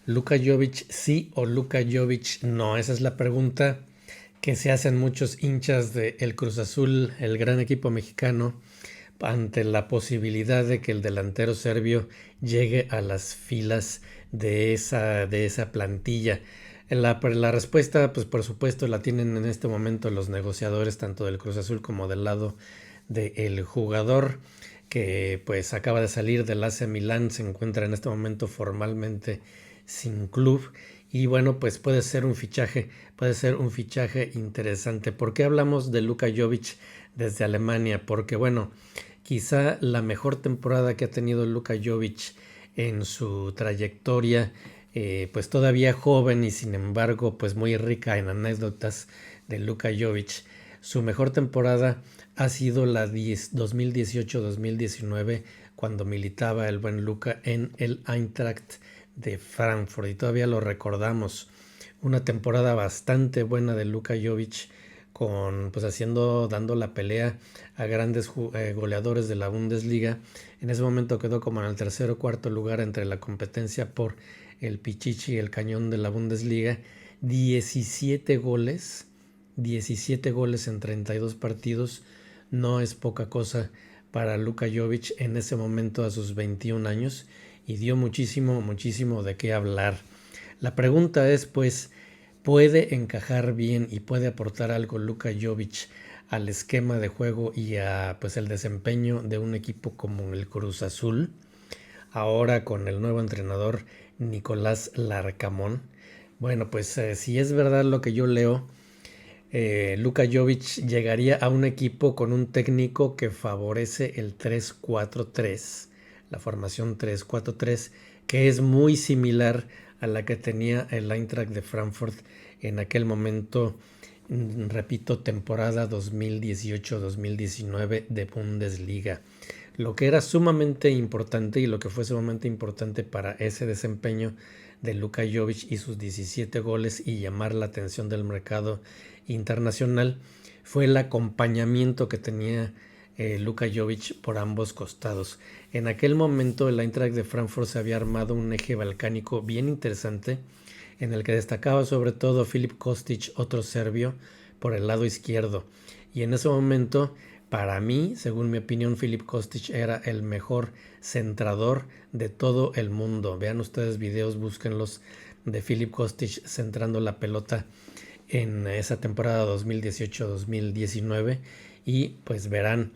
¿Luka Jovic sí o Luka Jovic no? Esa es la pregunta que se hacen muchos hinchas de el Cruz Azul, el gran equipo mexicano, ante la posibilidad de que el delantero serbio llegue a las filas de esa plantilla. La respuesta, pues por supuesto, la tienen en este momento los negociadores, tanto del Cruz Azul como del lado del jugador, que pues acaba de salir del AC Milán, se encuentra en este momento formalmente sin club. Y bueno, pues puede ser un fichaje interesante. ¿Por qué hablamos de Luka Jovic desde Alemania? Porque bueno, quizá la mejor temporada que ha tenido Luka Jovic en su trayectoria, pues todavía joven y sin embargo pues muy rica en anécdotas de Luka Jovic. Su mejor temporada ha sido la 2018-2019 cuando militaba el buen Luka en el Eintracht de Frankfurt y todavía lo recordamos. Una temporada bastante buena de Luka Jovic con pues dando la pelea a grandes goleadores de la Bundesliga. En ese momento quedó como en el tercer o cuarto lugar entre la competencia por el Pichichi y el Cañón de la Bundesliga. 17 goles, 17 goles en 32 partidos, no es poca cosa para Luka Jovic en ese momento a sus 21 años y dio muchísimo, muchísimo de qué hablar. La pregunta es pues, ¿puede encajar bien y puede aportar algo Luka Jovic al esquema de juego y a pues el desempeño de un equipo como el Cruz Azul? Ahora con el nuevo entrenador Nicolás Larcamón. Bueno, pues si es verdad lo que yo leo, Luka Jovic llegaría a un equipo con un técnico que favorece el 3-4-3, la formación 3-4-3, que es muy similar a la que tenía el Eintracht de Frankfurt en aquel momento, repito, temporada 2018-2019 de Bundesliga. Lo que era sumamente importante y lo que fue sumamente importante para ese desempeño de Luka Jovic y sus 17 goles y llamar la atención del mercado internacional fue el acompañamiento que tenía Luka Jovic por ambos costados. En aquel momento el Eintracht de Frankfurt se había armado un eje balcánico bien interesante en el que destacaba sobre todo Filip Kostic, otro serbio, por el lado izquierdo. Y en ese momento, para mí, según mi opinión, Filip Kostic era el mejor centrador de todo el mundo. Vean ustedes videos, búsquenlos de Filip Kostic centrando la pelota en esa temporada 2018-2019 y pues verán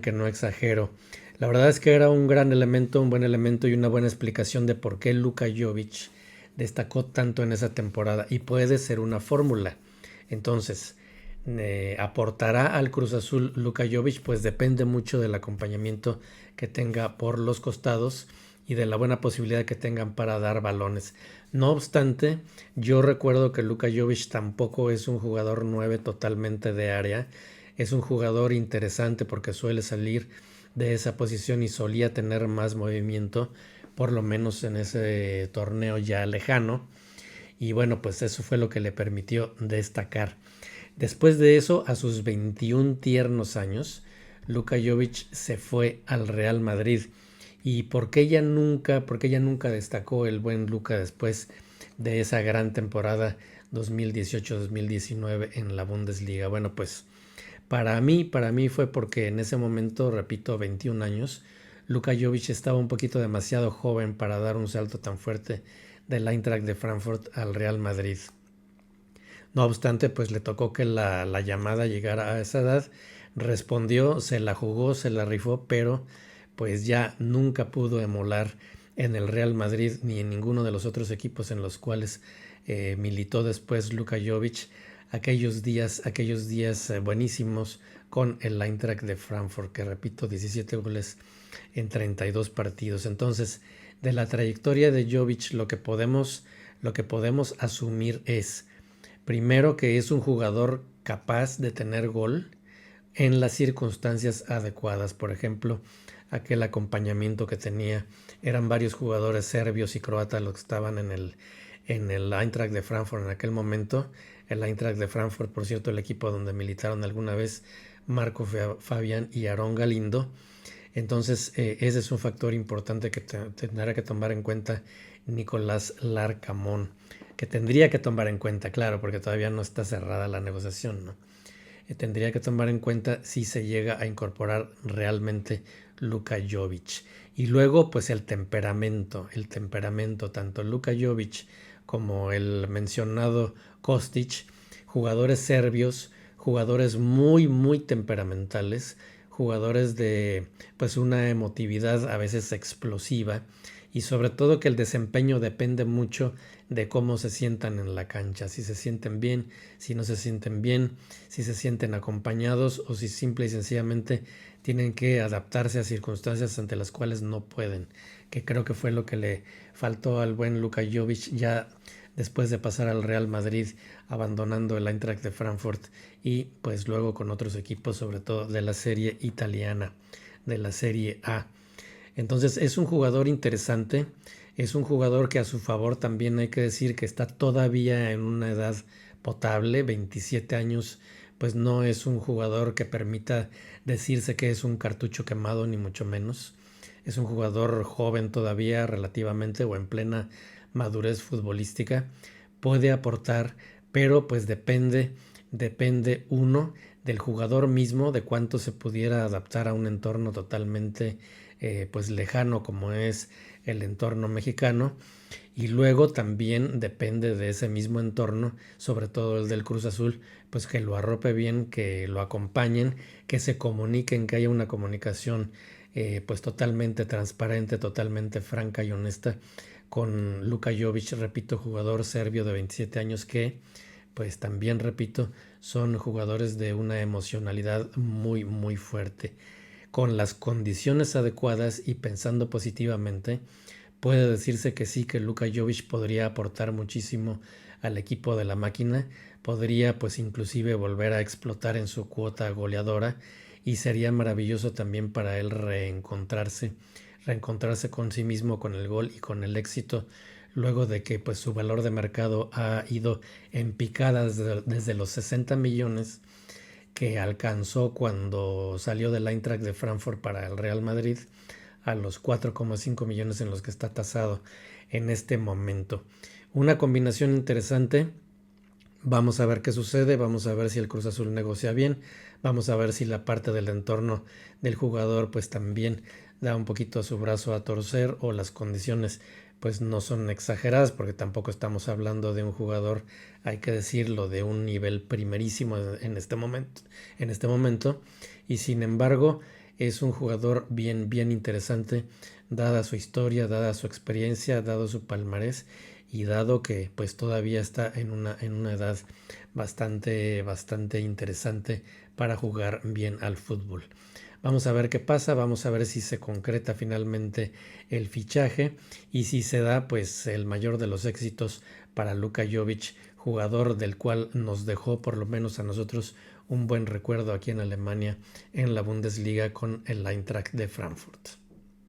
que no exagero. La verdad es que era un gran elemento, un buen elemento y una buena explicación de por qué Luka Jovic destacó tanto en esa temporada y puede ser una fórmula. Entonces, ¿aportará al Cruz Azul Luka Jovic? Pues depende mucho del acompañamiento que tenga por los costados y de la buena posibilidad que tengan para dar balones. No obstante, yo recuerdo que Luka Jovic tampoco es un jugador 9 totalmente de área. Es un jugador interesante porque suele salir de esa posición y solía tener más movimiento, por lo menos en ese torneo ya lejano. Y bueno, pues eso fue lo que le permitió destacar. Después de eso, a sus 21 tiernos años, Luka Jovic se fue al Real Madrid. ¿Y por qué ya nunca destacó el buen Luka después de esa gran temporada 2018-2019 en la Bundesliga? Bueno, pues para mí fue porque en ese momento, repito, 21 años, Luka Jovic estaba un poquito demasiado joven para dar un salto tan fuerte del Eintracht de Frankfurt al Real Madrid. No obstante, pues le tocó que la llamada llegara a esa edad, respondió, se la jugó, se la rifó, pero pues ya nunca pudo emular en el Real Madrid ni en ninguno de los otros equipos en los cuales militó después Luka Jovic aquellos días buenísimos con el Eintracht de Frankfurt, que repito, 17 goles en 32 partidos. Entonces, de la trayectoria de Jovic, lo que podemos asumir es, primero, que es un jugador capaz de tener gol en las circunstancias adecuadas. Por ejemplo, aquel acompañamiento que tenía, eran varios jugadores serbios y croatas los que estaban en el Eintracht de Frankfurt en aquel momento. El Eintracht de Frankfurt, por cierto, el equipo donde militaron alguna vez Marco Fabián y Aarón Galindo. Entonces, ese es un factor importante que tendrá que tomar en cuenta Nicolás Larcamón, que tendría que tomar en cuenta, claro, porque todavía no está cerrada la negociación, ¿no? Tendría que tomar en cuenta si se llega a incorporar realmente Luka Jovic. Y luego, pues el temperamento, tanto Luka Jovic como el mencionado Kostic, jugadores serbios, jugadores muy, muy temperamentales, jugadores de pues una emotividad a veces explosiva y sobre todo que el desempeño depende mucho de cómo se sientan en la cancha, si se sienten bien, si no se sienten bien, si se sienten acompañados o si simple y sencillamente tienen que adaptarse a circunstancias ante las cuales no pueden, que creo que fue lo que le faltó al buen Luka Jovic ya después de pasar al Real Madrid, abandonando el Eintracht de Frankfurt y pues luego con otros equipos, sobre todo de la serie italiana, de la Serie A. Entonces es un jugador interesante, es un jugador que a su favor también hay que decir que está todavía en una edad potable, 27 años, pues no es un jugador que permita decirse que es un cartucho quemado, ni mucho menos. Es un jugador joven todavía relativamente o en plena madurez futbolística. Puede aportar, pero pues depende uno del jugador mismo, de cuánto se pudiera adaptar a un entorno totalmente pues lejano como es el entorno mexicano y luego también depende de ese mismo entorno, sobre todo el del Cruz Azul, pues que lo arrope bien, que lo acompañen, que se comuniquen, que haya una comunicación pues totalmente transparente, totalmente franca y honesta con Luka Jovic, repito, jugador serbio de 27 años que pues también repito, son jugadores de una emocionalidad muy muy fuerte con las condiciones adecuadas y pensando positivamente, puede decirse que sí, que Luka Jovic podría aportar muchísimo al equipo de la máquina, podría pues inclusive volver a explotar en su cuota goleadora y sería maravilloso también para él reencontrarse con sí mismo, con el gol y con el éxito, luego de que pues su valor de mercado ha ido en picada desde los 60 millones que alcanzó cuando salió del Eintracht de Frankfurt para el Real Madrid a los 4,5 millones en los que está tasado en este momento. Una combinación interesante. Vamos a ver qué sucede, vamos a ver si el Cruz Azul negocia bien, vamos a ver si la parte del entorno del jugador pues también da un poquito su brazo a torcer o las condiciones pues no son exageradas porque tampoco estamos hablando de un jugador, hay que decirlo, de un nivel primerísimo en este momento y sin embargo es un jugador bien bien interesante dada su historia, dada su experiencia, dado su palmarés y dado que pues todavía está en una edad bastante interesante para jugar bien al fútbol. Vamos a ver qué pasa, vamos a ver si se concreta finalmente el fichaje y si se da pues el mayor de los éxitos para Luka Jovic, jugador del cual nos dejó por lo menos a nosotros un buen recuerdo aquí en Alemania en la Bundesliga con el Eintracht de Frankfurt.